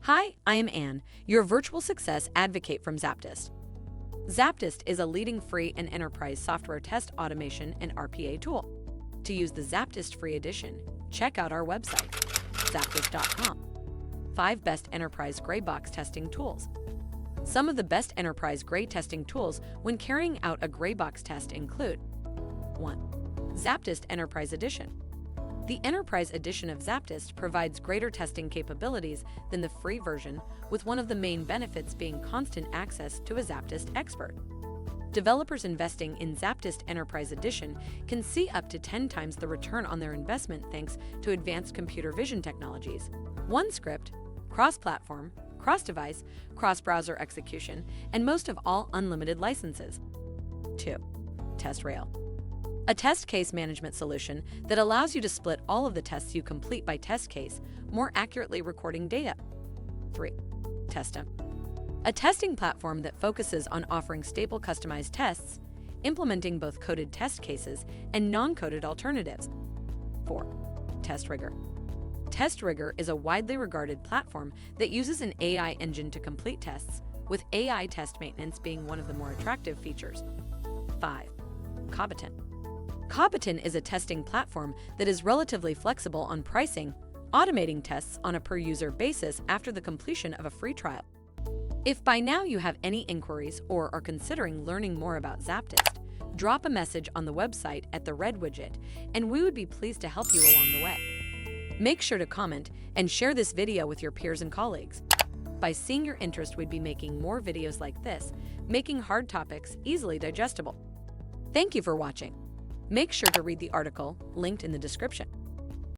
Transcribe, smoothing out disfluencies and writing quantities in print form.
Hi, I am Anne, your virtual success advocate from ZAPTEST. ZAPTEST is a leading free and enterprise software test automation and RPA tool. To use the ZAPTEST free edition, check out our website, ZAPTEST.AI. 5 best enterprise gray box testing tools. Some of the best enterprise gray testing tools when carrying out a gray box test include 1. ZAPTEST Enterprise Edition. The Enterprise Edition of ZAPTEST provides greater testing capabilities than the free version, with one of the main benefits being constant access to a ZAP Expert. Developers investing in ZAPTEST Enterprise Edition can see up to 10 times the return on their investment thanks to advanced computer vision technologies, one script, cross-platform, cross-device, cross-browser execution, and most of all, unlimited licenses. 2. TestRail. A test case management solution that allows you to split all of the tests you complete by test case, more accurately recording data. 3. Testem. A testing platform that focuses on offering stable customized tests, implementing both coded test cases and non-coded alternatives. 4. TestRigger. TestRigger is a widely regarded platform that uses an AI engine to complete tests, with AI test maintenance being one of the more attractive features. 5. Competent. Competent is a testing platform that is relatively flexible on pricing, automating tests on a per-user basis after the completion of a free trial. If by now you have any inquiries or are considering learning more about ZAPTEST, drop a message on the website at the red widget, and we would be pleased to help you along the way. Make sure to comment and share this video with your peers and colleagues. By seeing your interest, we'd be making more videos like this, making hard topics easily digestible. Thank you for watching. Make sure to read the article linked in the description.